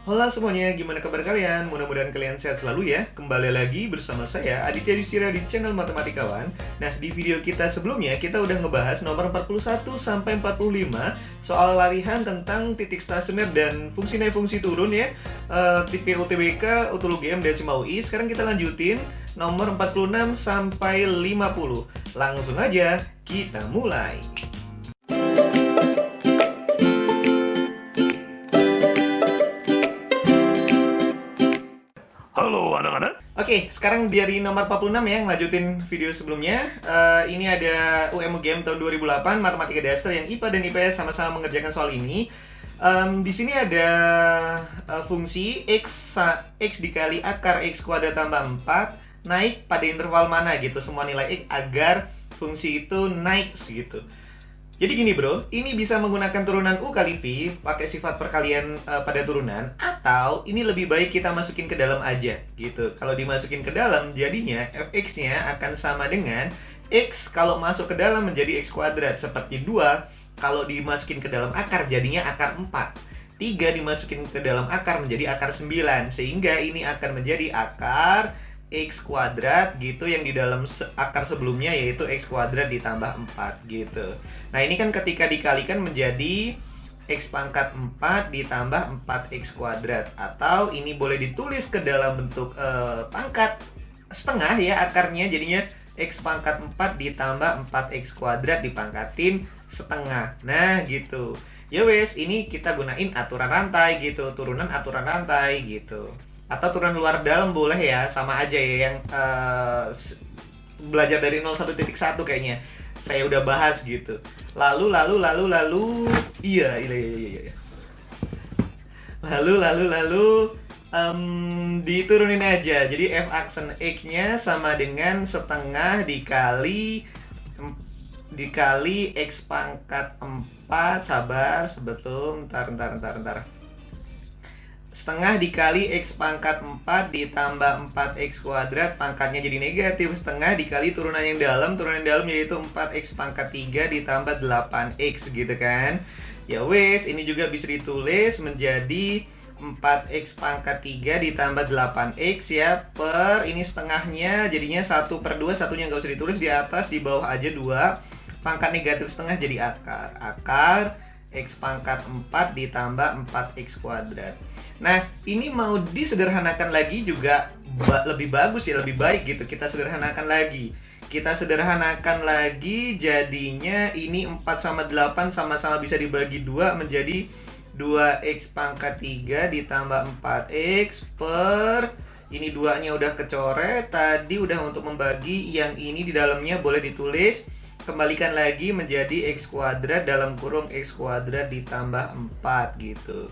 Halo semuanya, gimana kabar kalian? Mudah-mudahan kalian sehat selalu ya. Kembali lagi bersama saya Aditya Yudhistira di channel Matematikawan. Nah, di video kita sebelumnya kita udah ngebahas nomor 41 sampai 45 soal larihan tentang titik stasioner dan fungsi naik fungsi turun ya. Tipe UTBK, Utulu GM, Desima UI. Sekarang kita lanjutin nomor 46 sampai 50. Langsung aja kita mulai. Halo anak-anak. Oke, sekarang dari nomor 46 ya, lanjutin video sebelumnya. Ini ada UM/UGM tahun 2008, Matematika Dasar yang IPA dan IPS sama-sama mengerjakan soal ini. Di sini ada fungsi x dikali akar x kuadrat tambah 4 naik pada interval mana gitu, semua nilai x agar fungsi itu naik segitu. Jadi gini bro, ini bisa menggunakan turunan U kali V, pakai sifat perkalian pada turunan, atau ini lebih baik kita masukin ke dalam aja, gitu. Kalau dimasukin ke dalam, jadinya fx-nya akan sama dengan x kalau masuk ke dalam menjadi x kuadrat, seperti 2, kalau dimasukin ke dalam akar jadinya akar 4. 3 dimasukin ke dalam akar menjadi akar 9, sehingga ini akan menjadi akar x kuadrat gitu, yang di dalam akar sebelumnya yaitu x kuadrat ditambah 4 gitu. Nah ini kan ketika dikalikan menjadi x pangkat 4 ditambah 4x kuadrat, atau ini boleh ditulis ke dalam bentuk pangkat setengah ya, akarnya jadinya x pangkat 4 ditambah 4x kuadrat dipangkatin setengah. Nah gitu. Ya wes, ini kita gunain aturan rantai gitu, turunan aturan rantai gitu. Atau turunan luar dalam boleh ya, sama aja ya, yang belajar dari 01.1 kayaknya saya udah bahas gitu. Lalu iya. Lalu diturunin aja. Jadi f aksen x-nya sama dengan setengah dikali x pangkat 4. Sabar sebetul, ntar. Setengah dikali x pangkat 4 ditambah 4x kuadrat, pangkatnya jadi negatif. Setengah dikali turunan yang dalam yaitu 4x pangkat 3 ditambah 8x gitu kan. Ya wes, ini juga bisa ditulis menjadi 4x pangkat 3 ditambah 8x ya, per ini setengahnya jadinya 1/2, satunya nggak usah ditulis, di atas di bawah aja 2, pangkat negatif setengah jadi akar x pangkat 4 ditambah 4x kuadrat. Nah, ini mau disederhanakan lagi juga lebih bagus ya, lebih baik gitu. Kita sederhanakan lagi. Jadinya ini 4 sama 8 sama-sama bisa dibagi 2 menjadi 2x pangkat 3 ditambah 4x per ini 2-nya udah kecoret, tadi udah untuk membagi, yang ini di dalamnya boleh ditulis kembalikan lagi menjadi x kuadrat dalam kurung x kuadrat ditambah 4 gitu.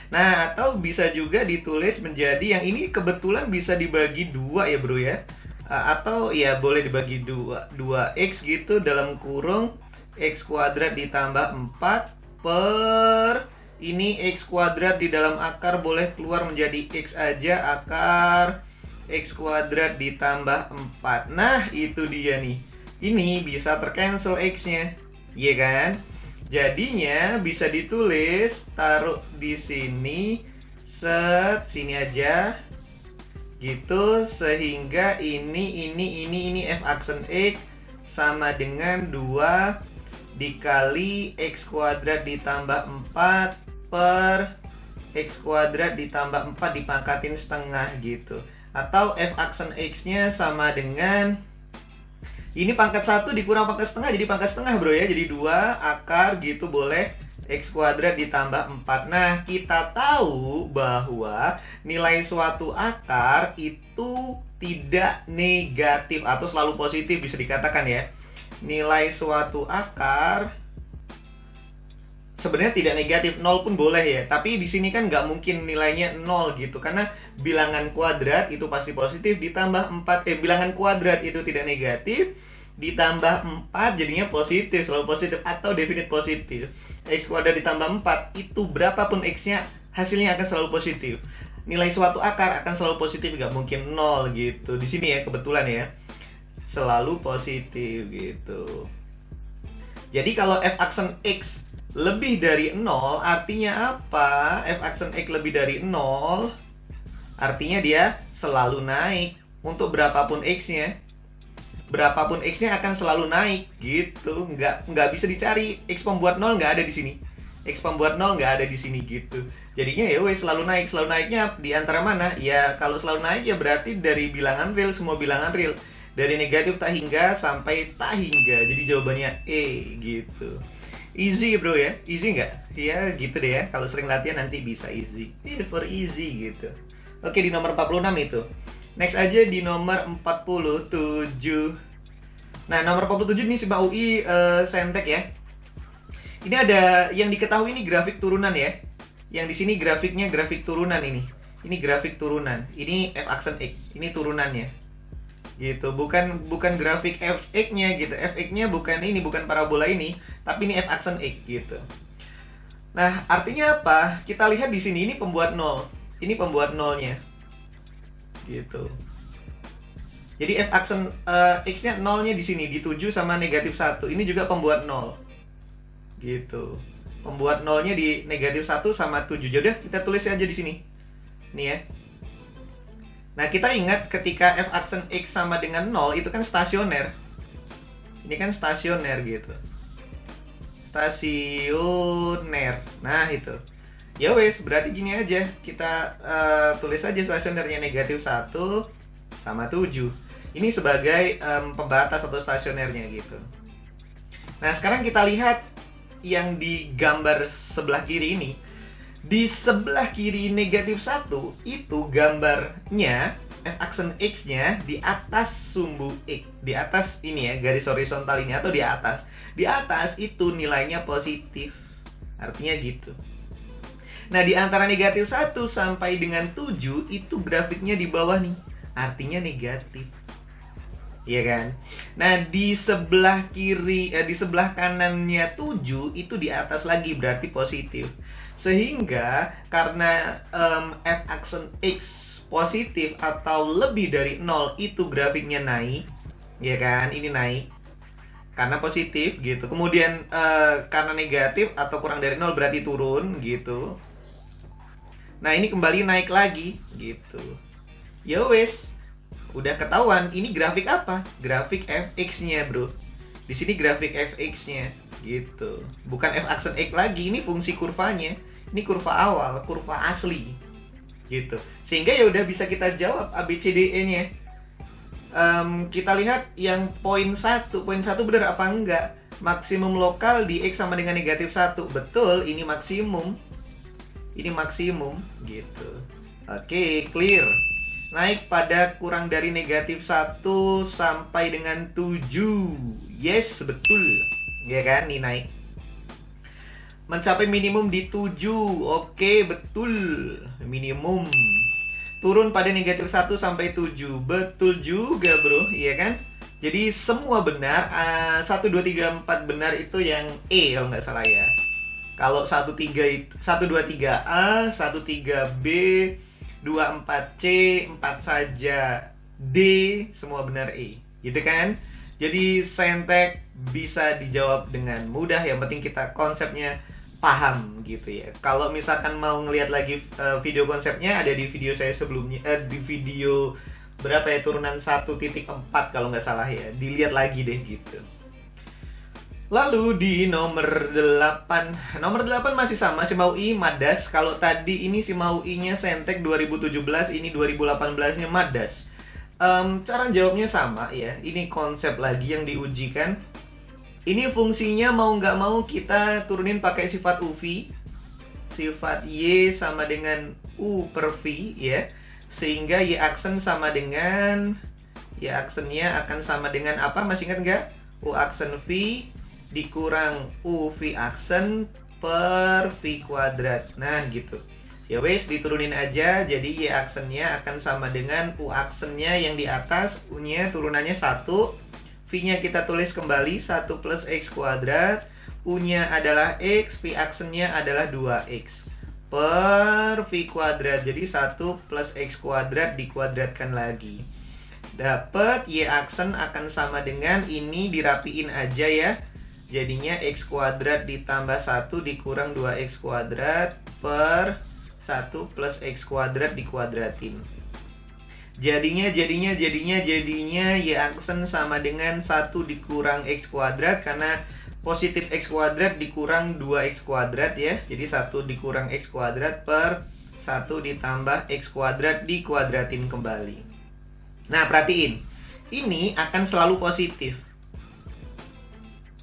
Nah, atau bisa juga ditulis menjadi, yang ini kebetulan bisa dibagi 2 ya bro ya. Atau ya boleh dibagi 2x gitu dalam kurung x kuadrat ditambah 4 per ini x kuadrat di dalam akar boleh keluar menjadi x aja, akar x kuadrat ditambah 4. Nah, itu dia nih. Ini bisa tercancel x-nya, iya kan? Jadinya bisa ditulis, taruh di sini, sini aja, gitu, sehingga ini f aksen x sama dengan 2 dikali x kuadrat ditambah 4 per x kuadrat ditambah 4 dipangkatin setengah gitu. Atau f aksen x-nya sama dengan ini pangkat 1 dikurang pangkat setengah jadi pangkat setengah bro ya. Jadi 2 akar gitu boleh x kuadrat ditambah 4. Nah, kita tahu bahwa nilai suatu akar itu tidak negatif atau selalu positif, bisa dikatakan ya. Nilai suatu akar sebenarnya tidak negatif, 0 pun boleh ya. Tapi di sini kan nggak mungkin nilainya 0 gitu, karena bilangan kuadrat itu pasti positif ditambah 4, bilangan kuadrat itu tidak negatif ditambah 4 jadinya positif, selalu positif atau definite positif. X kuadrat ditambah 4 itu berapapun x-nya hasilnya akan selalu positif. Nilai suatu akar akan selalu positif, nggak mungkin 0 gitu. Di sini ya kebetulan ya selalu positif gitu. Jadi kalau f aksen x lebih dari 0 artinya apa? F aksen X lebih dari 0 artinya dia selalu naik untuk berapapun X-nya. Berapapun X-nya akan selalu naik gitu. Nggak bisa dicari. X pembuat 0 nggak ada di sini. X pembuat 0 nggak ada di sini gitu. Jadinya ya wes selalu naik. Selalu naiknya di antara mana? Ya kalau selalu naik ya berarti dari bilangan real, semua bilangan real. Dari negatif tak hingga sampai tak hingga. Jadi jawabannya E gitu. Easy bro ya. Easy nggak? Ya gitu deh ya. Kalau sering latihan nanti bisa easy. For easy gitu. Oke, di nomor 46 itu. Next aja di nomor 47. Nah, nomor 47 ini si Mbak UI sentek ya. Ini ada yang diketahui ini grafik turunan ya. Yang di sini grafiknya grafik turunan ini. Ini grafik turunan. Ini F aksen X. Ini turunannya. Gitu. Bukan grafik Fx-nya gitu. Fx-nya bukan ini, bukan parabola ini, tapi ini F aksen X gitu. Nah, artinya apa? Kita lihat di sini ini pembuat 0. Ini pembuat nolnya gitu. Jadi F aksen X-nya nolnya di sini, di 7 sama negatif 1. Ini juga pembuat 0 gitu. Pembuat nolnya di negatif 1 sama 7. Jadi kita tulis aja di sini. Nih ya. Nah, kita ingat ketika F aksen X sama dengan 0 itu kan stasioner. Ini kan stasioner gitu. Stasioner. Nah, itu. Ya wes, berarti gini aja. Kita tulis aja stasionernya negatif 1 sama 7. Ini sebagai pembatas atau stasionernya gitu. Nah, sekarang kita lihat yang di gambar sebelah kiri ini. Di sebelah kiri negatif 1 itu gambarnya F aksen X-nya di atas sumbu X. Di atas ini ya, garis horizontal ini atau di atas. Di atas itu nilainya positif. Artinya gitu. Nah, di antara negatif 1 sampai dengan 7 itu grafiknya di bawah nih. Artinya negatif. Iya kan? Nah, di sebelah kiri, di sebelah kanannya 7 itu di atas lagi, berarti positif. Sehingga karena F aksen X positif atau lebih dari 0 itu grafiknya naik. Iya kan? Ini naik. Karena positif gitu. Kemudian karena negatif atau kurang dari 0 berarti turun gitu. Nah, ini kembali naik lagi gitu. Ya wes, udah ketahuan ini grafik apa? Grafik Fx-nya, bro. Di sini grafik Fx-nya gitu. Bukan F aksen X lagi, ini fungsi kurvanya. Ini kurva awal, kurva asli. Gitu. Sehingga ya udah bisa kita jawab ABCDE-nya. Kita lihat yang poin 1. Poin 1 benar apa enggak? Maksimum lokal di X sama dengan negatif 1. Betul, ini maksimum. Ini maksimum gitu. Oke, clear. Naik pada kurang dari negatif 1 sampai dengan 7. Yes, betul. Ya kan, ini naik. Mencapai minimum di 7. Oke, betul. Minimum. Turun pada negatif 1 sampai 7. Betul juga, bro. Iya kan? Jadi semua benar. 1, 2, 3, 4 benar itu yang E kalau nggak salah ya. Kalau 1, 2, 3A, 1, 3B, 2, 4C, 4 saja D, semua benar E. Gitu kan? Jadi saintek bisa dijawab dengan mudah. Yang penting kita konsepnya paham gitu ya. Kalau misalkan mau ngelihat lagi video konsepnya ada di video saya sebelumnya, di video berapa ya, turunan 1.4 kalau nggak salah ya. Dilihat lagi deh gitu. Lalu di nomor 8. Nomor 8 masih sama, si Maui Madas. Kalau tadi ini si Maui-nya Sentek 2017, ini 2018-nya Madas. Cara jawabnya sama ya. Ini konsep lagi yang diujikan. Ini fungsinya mau nggak mau kita turunin pakai sifat UV. Sifat Y sama dengan U per V ya. Sehingga Y aksen sama dengan, Y aksennya akan sama dengan apa? Masih ingat nggak? U aksen V dikurang U V aksen per V kuadrat. Nah gitu. Ya wes, diturunin aja. Jadi Y aksennya akan sama dengan U aksennya yang di atas. U-nya turunannya 1. V-nya kita tulis kembali 1 plus X kuadrat. U-nya adalah X. V aksennya adalah 2X per V kuadrat. Jadi 1 plus X kuadrat dikuadratkan lagi. Dapat Y aksen akan sama dengan ini, dirapiin aja ya. Jadinya x kuadrat ditambah 1 dikurang 2x kuadrat per 1 plus x kuadrat dikuadratin. Jadinya y aksen sama dengan 1 dikurang x kuadrat, karena positif x kuadrat dikurang 2x kuadrat ya. Jadi 1 dikurang x kuadrat per 1 ditambah x kuadrat dikuadratin kembali. Nah, perhatiin. Ini akan selalu positif.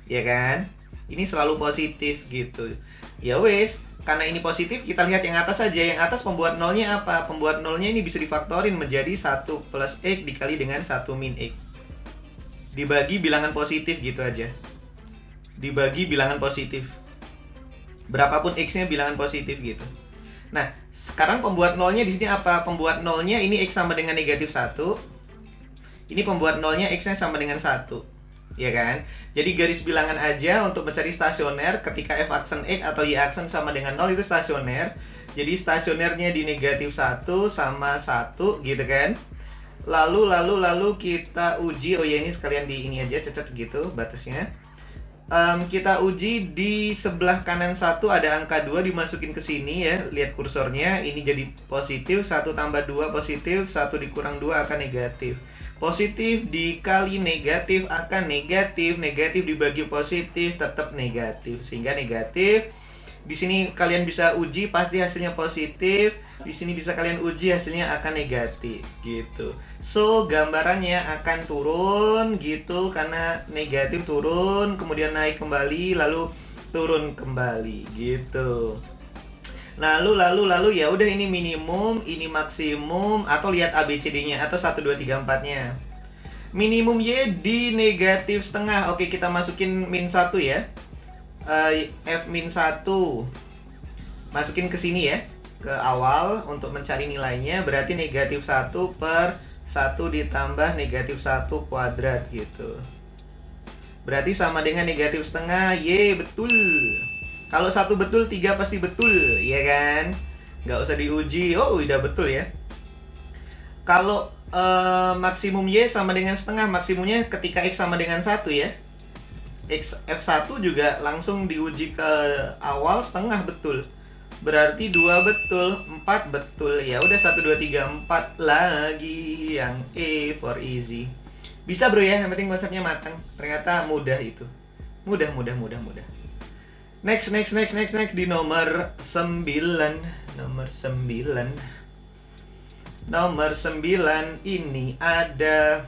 Ya kan? Ini selalu positif gitu. Ya wes, karena ini positif, kita lihat yang atas saja. Yang atas pembuat nolnya apa? Pembuat nolnya ini bisa difaktorin menjadi 1 plus x dikali dengan 1 min x. Dibagi bilangan positif gitu aja. Dibagi bilangan positif. Berapapun x-nya bilangan positif gitu. Nah, sekarang pembuat nolnya di sini apa? Pembuat nolnya ini x sama dengan negatif 1. Ini pembuat nolnya x-nya sama dengan 1. Ya kan? Jadi garis bilangan aja untuk mencari stasioner ketika f aksen x atau y aksen sama dengan 0 itu stasioner. Jadi stasionernya di negatif 1 sama 1 gitu kan. Lalu kita uji, oh ya ini sekalian di ini aja, cacat gitu batasnya. Kita uji di sebelah kanan 1 ada angka 2 dimasukin ke sini ya. Lihat kursornya, ini jadi positif, 1 tambah 2 positif, 1 dikurang 2 akan negatif. Positif dikali negatif akan negatif, negatif dibagi positif tetap negatif, sehingga negatif. Di sini kalian bisa uji pasti hasilnya positif, di sini bisa kalian uji hasilnya akan negatif gitu. So, gambarannya akan turun gitu karena negatif turun, kemudian naik kembali lalu turun kembali gitu. Lalu ya udah, ini minimum, ini maksimum, atau lihat ABCD-nya atau 1 2 3 4-nya. Minimum Y di negatif setengah. Oke, kita masukin min 1 ya. F min 1 masukin ke sini ya, ke awal untuk mencari nilainya. Berarti negatif 1 per 1 ditambah negatif 1 kuadrat gitu. Berarti sama dengan negatif setengah. Y betul. Kalau 1 betul, 3 pasti betul, ya kan? Nggak usah diuji. Oh, udah betul ya. Kalau maksimum Y sama dengan setengah, maksimumnya ketika X sama dengan 1 ya. F1 juga langsung diuji ke awal, setengah betul. Berarti 2 betul, 4 betul. Ya udah, 1, 2, 3, 4 lagi yang E for easy. Bisa bro ya, yang penting konsepnya matang. Ternyata mudah itu. Mudah. Next di nomor 9. Nomor 9 ini ada,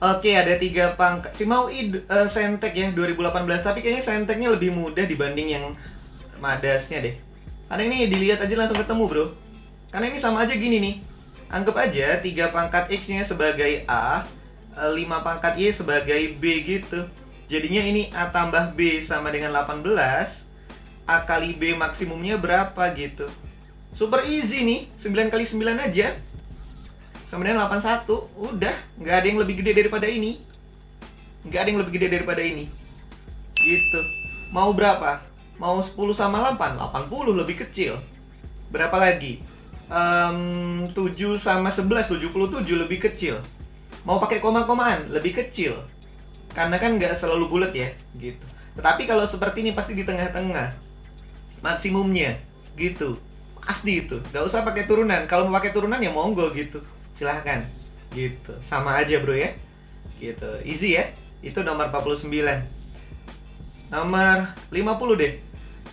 oke, ada 3 pangkat. Si Maui Saintek ya 2018, tapi kayaknya Sainteknya lebih mudah dibanding yang Madasnya deh. Karena ini dilihat aja langsung ketemu bro. Karena ini sama aja gini nih. Anggap aja 3 pangkat X-nya sebagai A, 5 pangkat Y sebagai B gitu. Jadinya ini A tambah B sama dengan 18. A kali B maksimumnya berapa gitu. Super easy nih, 9 kali 9 aja sama dengan 81. Udah, nggak ada yang lebih gede daripada ini. Gitu. Mau berapa? Mau 10 sama 8? 80 lebih kecil. Berapa lagi? 7 sama 11, 77 lebih kecil. Mau pakai koma-komaan? Lebih kecil. Karena kan nggak selalu bulat ya, gitu. Tetapi kalau seperti ini pasti di tengah-tengah. Maksimumnya, gitu. Pasti itu. Nggak usah pakai turunan. Kalau mau pakai turunan ya monggo gitu. Silahkan. Gitu. Sama aja bro ya. Gitu. Easy ya. Itu nomor 49. Nomor 50 deh.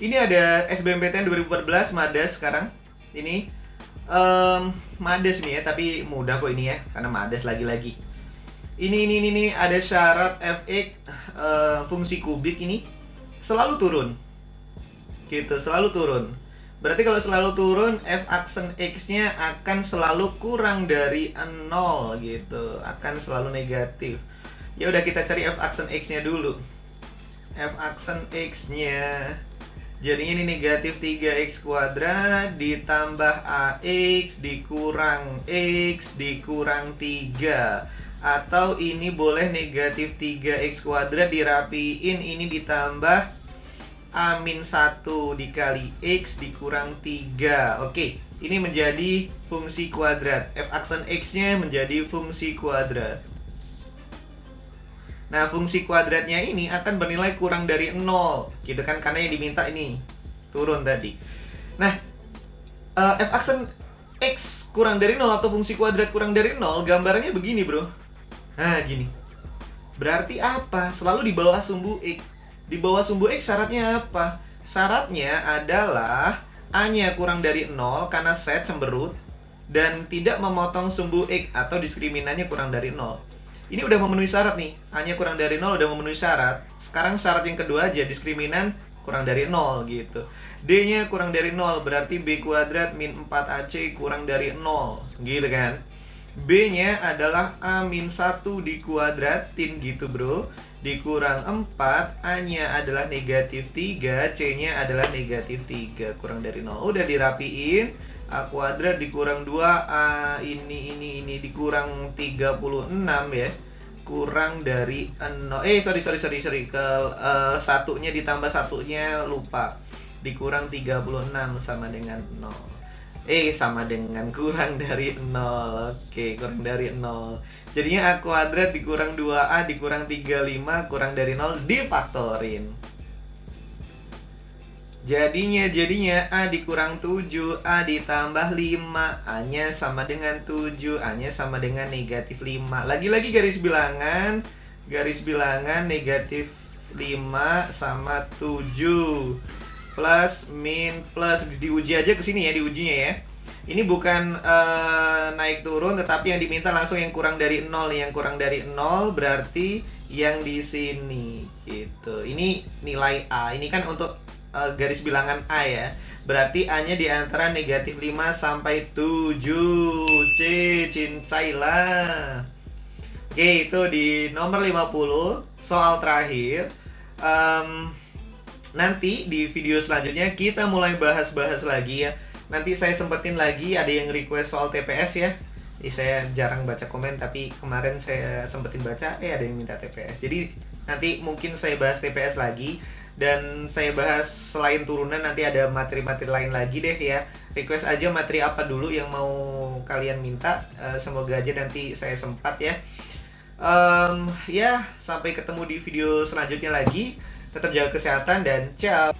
Ini ada SBMPTN 2014 Madas sekarang. Ini Madas nih ya, tapi mudah kok ini ya, karena Madas lagi-lagi. Ini ada syarat fx fungsi kubik ini selalu turun. Gitu, selalu turun. Berarti kalau selalu turun, f aksen x-nya akan selalu kurang dari 0 gitu, akan selalu negatif. Ya udah, kita cari f aksen x-nya dulu. F aksen x-nya jadinya ini negatif 3x kuadrat ditambah ax dikurang x dikurang 3. Atau ini boleh negatif 3x kuadrat dirapiin, ini ditambah A-1 dikali x dikurang 3. Oke, ini menjadi fungsi kuadrat. F aksen x-nya menjadi fungsi kuadrat. Nah, fungsi kuadratnya ini akan bernilai kurang dari 0, gitu kan, karena yang diminta ini turun tadi. Nah, f aksen X kurang dari 0 atau fungsi kuadrat kurang dari 0, gambarannya begini, bro. Nah, gini. Berarti apa? Selalu di bawah sumbu X. Di bawah sumbu X syaratnya apa? Syaratnya adalah A-nya kurang dari 0 karena set cemberut dan tidak memotong sumbu X atau diskriminannya kurang dari 0. Ini udah memenuhi syarat nih. A-nya kurang dari 0 udah memenuhi syarat. Sekarang syarat yang kedua aja, diskriminan kurang dari 0 gitu. D-nya kurang dari 0, berarti B kuadrat min 4AC kurang dari 0, gitu kan. B-nya adalah A-1 dikuadratin gitu, bro. Dikurang 4, A-nya adalah negatif 3, C-nya adalah negatif 3, kurang dari 0. Udah dirapiin, A kuadrat dikurang 2, A ini dikurang 36 ya. Kurang dari 0. Sorry. Satunya ditambah satunya lupa. Dikurang 36 sama dengan 0. Sama dengan kurang dari 0. Oke, kurang dari 0. Jadinya A kuadrat dikurang 2A dikurang 35 kurang dari 0 difaktorin. Jadinya A dikurang 7, A ditambah 5, A-nya sama dengan 7, A-nya sama dengan negatif 5. Lagi-lagi garis bilangan negatif 5 sama 7. Plus, min, plus. Diuji aja ke sini ya, diujinya ya. Ini bukan naik turun, tetapi yang diminta langsung yang kurang dari 0. Yang kurang dari 0 berarti yang di sini gitu. Ini nilai A. Ini kan untuk garis bilangan A ya. Berarti A-nya di antara negatif 5 sampai 7. C, cincailah. Oke, itu di nomor 50. Soal terakhir. Nanti di video selanjutnya kita mulai bahas-bahas lagi ya. Nanti saya sempetin lagi, ada yang request soal TPS ya. Jadi saya jarang baca komen, tapi kemarin saya sempetin baca, ada yang minta TPS. Jadi nanti mungkin saya bahas TPS lagi. Dan saya bahas selain turunan nanti ada materi-materi lain lagi deh ya. Request aja materi apa dulu yang mau kalian minta. Semoga aja nanti saya sempat ya. Ya, sampai ketemu di video selanjutnya lagi. Tetap jaga kesehatan dan ciao.